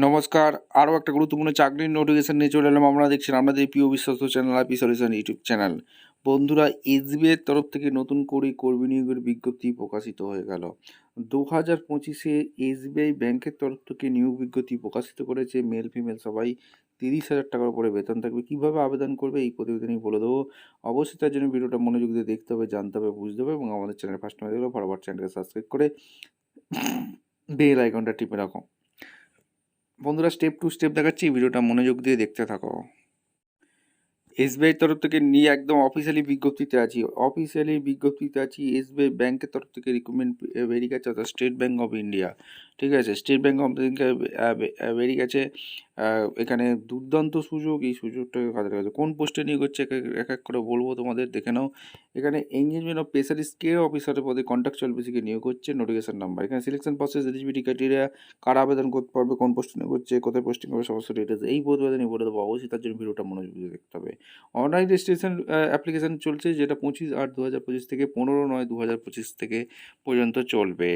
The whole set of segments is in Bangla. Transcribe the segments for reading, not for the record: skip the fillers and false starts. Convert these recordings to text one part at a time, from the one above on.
নমস্কার। আরও একটা গুরুত্বপূর্ণ চাকরির নোটিফিকেশন নিয়ে চলে এলাম। আপনারা দেখছেন আপনাদের প্রিয় বিশ্বস্ত channel IP solution YouTube channel. বন্ধুরা, এসবিআই এর তরফ থেকে নতুন করে কর্মী নিয়োগের বিজ্ঞপ্তি প্রকাশিত হয়ে গেল। 2025-এ এসবিআই ব্যাংকের তরফ থেকে নিয়োগ বিজ্ঞপ্তি প্রকাশিত করেছে। মেল ফিমেল সবাই 30,000 টাকার উপরে বেতন থাকবে। কীভাবে আবেদন করবে এই প্রতিবেদনেই বলে দেবো। অবশ্যই তার জন্য ভিডিওটা মনোযোগ দিয়ে দেখতে হবে, জানতে হবে, বুঝতে হবে এবং আমাদের চ্যানেল ফার্স্ট টাইম দেখলে ফরওয়ার্ড চ্যানেলকে সাবস্ক্রাইব করে বেল আইকনটা টিপে রাখো। বন্ধুরা, স্টেপ টু স্টেপ দেখাচ্ছি, ভিডিওটা মনোযোগ দিয়ে দেখতে থাকো। এসবিআই তরফ থেকে নিয়ে একদম অফিসিয়ালি বিজ্ঞপ্তিতে আছি। এসবিআই ব্যাংকের তরফ থেকে রিক্রুটমেন্ট বেরিয়ে গেছে, অর্থাৎ স্টেট ব্যাঙ্ক অফ ইন্ডিয়া। ঠিক আছে, স্টেট ব্যাঙ্ক অফ ইন্ডিয়া বেরিয়ে গেছে। এখানে দুর্দান্ত সুযোগ, এই সুযোগটাকে কাজে লাগাচ্ছে। কোন পোস্টে নিয়োগ হচ্ছে এক এক করে বলবো তোমাদের, দেখে নাও। এখানে এঙ্গেজমেন্ট অফ স্পেশালিস্ট কেয়ার অফিসারের পদে কন্ট্রাকচুয়াল বেসিকে নিয়োগ হচ্ছে। নোটিফিকেশন নাম্বার, এখানে সিলেকশন প্রসেস, এলিজিবিলিটি ক্রাইটেরিয়া, কারা আবেদন করতে পারবে, কোন পোস্টে নিয়োগ হচ্ছে, কোথায় পোস্টিং হবে, সমস্ত ডিটেলস এই প্রতিবেদনে বলে দেবো। অবশ্যই তার জন্য ভিডিওটা মনোযোগ দিয়ে দেখতে হবে। অনলাইন রেজিস্ট্রেশন অ্যাপ্লিকেশান চলছে, যেটা 25/8/2025 থেকে 15/9/2025 থেকে পর্যন্ত চলবে।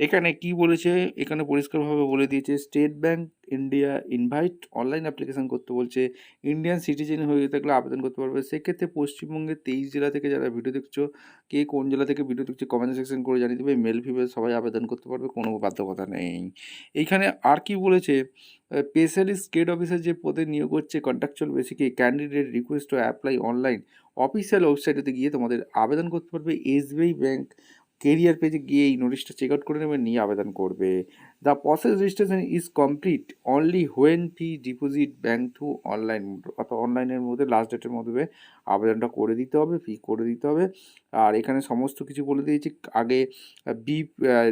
এখানে কি বলেছে, এখানে পরিষ্কারভাবে বলে দিয়েছে, state bank India invite online application করতে বলছে। ইন্ডিয়ান সিটিজেন হয়ে থাকলে আবেদন করতে পারবে। সেক্ষেত্রে পশ্চিমবঙ্গের 23 জেলা থেকে যারা ভিডিও দেখছো, কে কোন জেলা থেকে ভিডিও দেখছো কমেন্ট সেকশন করে জানিয়ে দেবে। মেল ফিমেল সবাই আবেদন করতে পারবে, কোনো বাধ্যকতা নেই। এইখানে আর কি বলেছে, স্পেশালিস্ট গ্রেড অফিসার যে পদে নিয়োগ হচ্ছে কন্ট্রাকচুয়াল বেসিকে, candidate request to apply online official ওয়েবসাইটেতে গিয়ে তোমাদের আবেদন করতে পারবে। এসবিআই ব্যাংক কেরিয়ার পেজে গিয়ে এই নোটিশটা চেক আউট করে নেবে, নিয়ে আবেদন করবে। The process registration is complete only when fee deposit bank through online, অর্থাৎ অনলাইনের মধ্যে লাস্ট ডেটের মধ্যে আবেদনটা করে দিতে হবে, ফি করে দিতে হবে। আর এখানে সমস্ত কিছু বলে দিয়েছি আগে,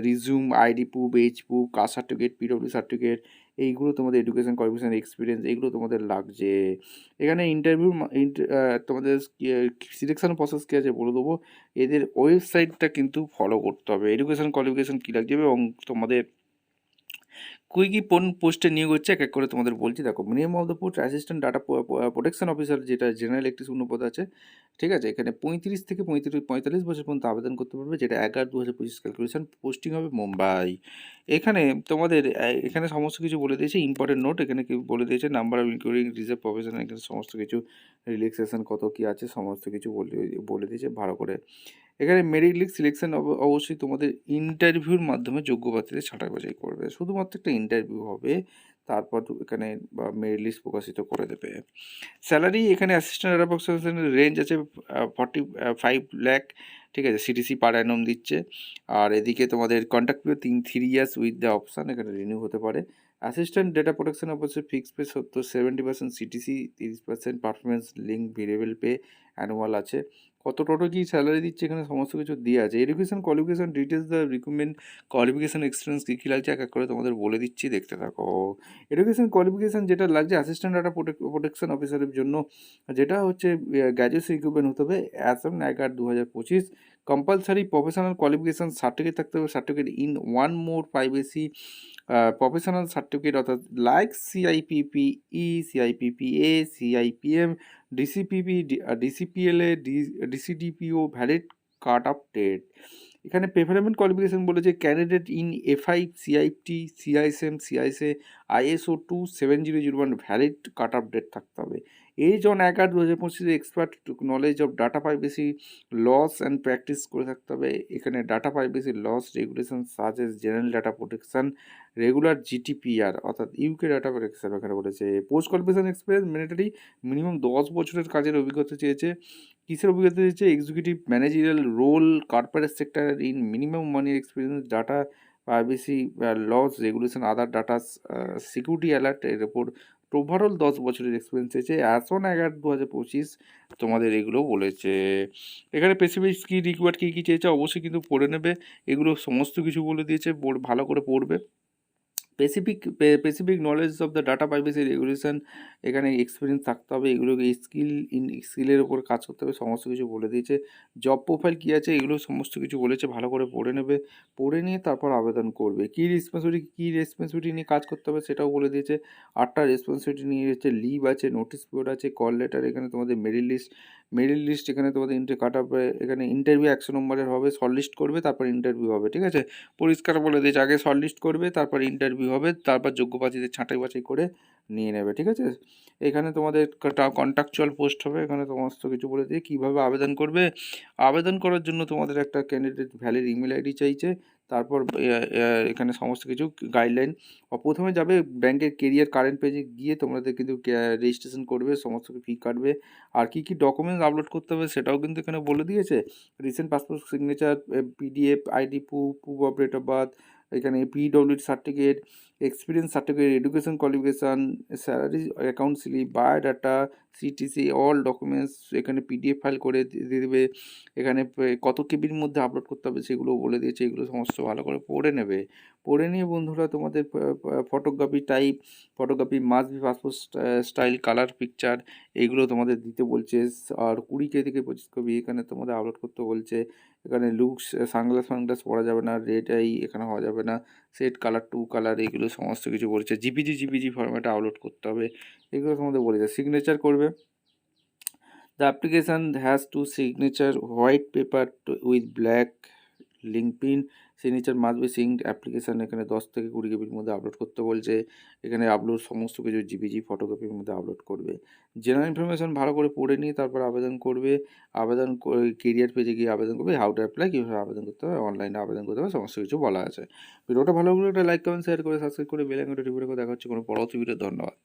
resume, ID proof, age proof, caste certificate, PW certificate, এইগুলো তোমাদের এডুকেশন কোয়ালিফিকেশন এক্সপিরিয়েন্স এগুলো তোমাদের লাগছে। এখানে ইন্টারভিউ তোমাদের সিলেকশন প্রসেস কী আছে বলে দেবো। এদের ওয়েবসাইটটা কিন্তু ফলো করতে হবে। এডুকেশন কোয়ালিফিকেশন কী লাগছে এবং তোমাদের কি কোন পোস্টে নিয়োগ হচ্ছে এক এক করে তোমাদের বলছি। দেখো, minimum of the post assistant data protection officer, যেটা জেনারেল একটি শূন্যপদ আছে। ঠিক আছে, এখানে 35 থেকে 45 বছর পর্যন্ত আবেদন করতে পারবে, যেটা 11/2025 ক্যালকুলেশন। পোস্টিং হবে মুম্বাই। এখানে তোমাদের এখানে সমস্ত কিছু বলে দিয়েছে। ইম্পর্টেন্ট নোট, এখানে কি বলে দিয়েছে, number of including reserve profession, এখানে সমস্ত কিছু রিল্যাক্সেশন কত কী আছে সমস্ত কিছু বলে দিয়েছে ভালো করে। এখানে মেরিট লিস্ট সিলেকশন অবশ্যই তোমাদের ইন্টারভিউর মাধ্যমে যোগ্য প্রার্থীদের ছাঁটাই বাছাই করবে। শুধুমাত্র একটা ইন্টারভিউ হবে, তারপর এখানে মেরিট লিস্ট প্রকাশিত করে দেবে। স্যালারি এখানে অ্যাসিস্ট্যান্ট ডাটা প্রসেসরের রেঞ্জ আছে 45 লাখ। ঠিক আছে, সিটিসি পার অ্যানাম দিচ্ছে। আর এদিকে তোমাদের contract period 3 years with the option, এখানে রিনিউ হতে পারে। অ্যাসিস্ট্যান্ট ডেটা প্রোটেকশন অবশ্যই fixed pay 70% CTC, 30% performance link variable pay annual আছে। কত টোটো কী স্যালারি দিচ্ছে এখানে সমস্ত কিছু দিয়ে আছে। Education qualification details, the recruitment qualification experience কী কী লাগছে এক এক করে তোমাদের বলে দিচ্ছি, দেখতে থাকো। এডুকেশন কোয়ালিফিকেশন যেটা লাগছে অ্যাসিস্ট্যান্ট ডাটা প্রোটেকশন অফিসারের জন্য, যেটা হচ্ছে গ্র্যাজুয়েশন রিক্রুটমেন্ট হতে হবে as on 11/2025। Compulsory professional qualification certificate থাকতে হবে, certificate in 1 more 5 professional certificate, অর্থাৎ like CIPP E, CIPPA, CIPM, DCPP, DCPLA, DCDPO, valid cut off date. এখানে প্রেফারেবল কোয়ালিফিকেশান বলেছে candidate in FI, CIT, CISM, CISA, ISO 27001 valid cut off date থাকতে হবে। Age on 11/2025 expert knowledge of data privacy laws and practice করে থাকতে হবে। এখানে data privacy laws regulation such as general data protection regular GDPR, অর্থাৎ ইউকে ডাটা প্রোটেকশন এখানে বলেছে। Post qualification experience mandatory, minimum 10 বছরের কাজের অভিজ্ঞতা চেয়েছে। কিসের অভিজ্ঞতা চেয়েছে, executive managerial role, corporate sector in minimum 1 year experience, data privacy laws regulation, other data security alert এর ওপর ওভারঅল 10 বছরের এক্সপিরিয়েন্স চেয়েছে। অ্যাজ অন 11/2025 তোমাদের এগুলো বলেছে। এখানে স্পেসিফিক কী রিকোয়ার্ড কী কী চেয়েছে অবশ্যই কিন্তু পড়ে নেবে, এগুলো সমস্ত কিছু বলে দিয়েছে, ভালো করে পড়বে। Specific knowledge of the data privacy regulation, এখানে এক্সপিরিয়েন্স থাকতে হবে, এগুলোকে স্কিলের ওপর কাজ করতে হবে, সমস্ত কিছু বলে দিয়েছে। জব প্রোফাইল কী আছে এগুলো সমস্ত কিছু বলেছে, ভালো করে পড়ে নেবে, পড়ে নিয়ে তারপর আবেদন করবে। কী রেসপন্সিবিলিটি নিয়ে কাজ করতে হবে সেটাও বলে দিয়েছে। 8টা রেসপন্সিবিলিটি নিয়ে হচ্ছে লিভ আছে, নোটিস পিরিয়ড আছে, কল লেটার, এখানে তোমাদের মেরিট লিস্ট এখানে তোমাদের কাট আপ, এখানে ইন্টারভিউ 100 নম্বরের হবে, শর্ট লিস্ট করবে তারপর ইন্টারভিউ হবে। ঠিক আছে, পরিষ্কার বলে দিয়েছে, আগে শর্ট লিস্ট করবে তারপর ইন্টারভিউ হবে, তারপর যোগ্য প্রার্থীদের ছাঁটাই বাছাই করে নিয়ে নেবে, ঠিক আছে? এখানে তোমাদের কন্ট্রাকচুয়াল পোস্ট হবে, এখানে সমস্ত কিছু বলে দিয়ে কীভাবে আবেদন করবে। আবেদন করার জন্য তোমাদের একটা ক্যান্ডিডেট ভ্যালিড ইমেল আইডি চাইছে, তারপর এখানে সমস্ত কিছু গাইডলাইন। প্রথমে যাবে ব্যাংকের কেরিয়ার কারেন্ট পেজে গিয়ে তোমাদের কিন্তু রেজিস্ট্রেশন করবে, সমস্ত ফি কাটবে। আর কী কী ডকুমেন্টস আপলোড করতে হবে সেটাও কিন্তু এখানে বলে দিয়েছে। Recent passport signature, PDF, ID proof of date of birth, এখানে PWD certificate, experience certificate, education qualification, salary account slip, biodata, CTC, all documents এখানে পিডিএফ ফাইল করে দিয়ে দেবে। এখানে কত কেবির মধ্যে আপলোড করতে হবে সেগুলো বলে দিয়েছে, এগুলো সমস্ত ভালো করে পড়ে নেবে। পড়ে নিয়ে বন্ধুরা তোমাদের photography type, photography must be passport style, colour picture, এইগুলো তোমাদের দিতে বলছে। আর 20 থেকে 25 কপি এখানে তোমাদের আপলোড করতে বলছে। এখানে লুকস, সানগ্লাস ফানগ্লাস পরা যাবে না, রেড আই এখানে হওয়া যাবে না, সেট কালার, টু কালার, এগুলো সমস্ত কিছু বলছে। জিপিজি ফরম্যাটে আপলোড করতে হবে, এগুলো তোমাদের বলেছে। সিগনেচার করবে, the application has to signature white paper with black link pin, signature must be synced, application এখানে 10 থেকে 20 কেবির মধ্যে আপলোড করতে বলছে। এখানে আপলোড সমস্ত কিছু জিপিজি ফটোকপির মধ্যে আপলোড করবে। জেনারেল ইনফরমেশান ভালো করে পড়ে নিয়ে তারপর আবেদন করবে। আবেদন কেরিয়ার পেজে গিয়ে আবেদন করবে, হাউ টু অ্যাপ্লাই, কীভাবে আবেদন করতে হবে, অনলাইনে আবেদন করতে হবে, সমস্ত কিছু বলা আছে। ভিডিওটা ভালো লাগলে একটা লাইক, কমেন্ট, শেয়ার করে, সাবস্ক্রাইব করে বেল আইকনটা টিপে রেখে দেখা হচ্ছে কোনো পরবর্তী ভিডিও। ধন্যবাদ।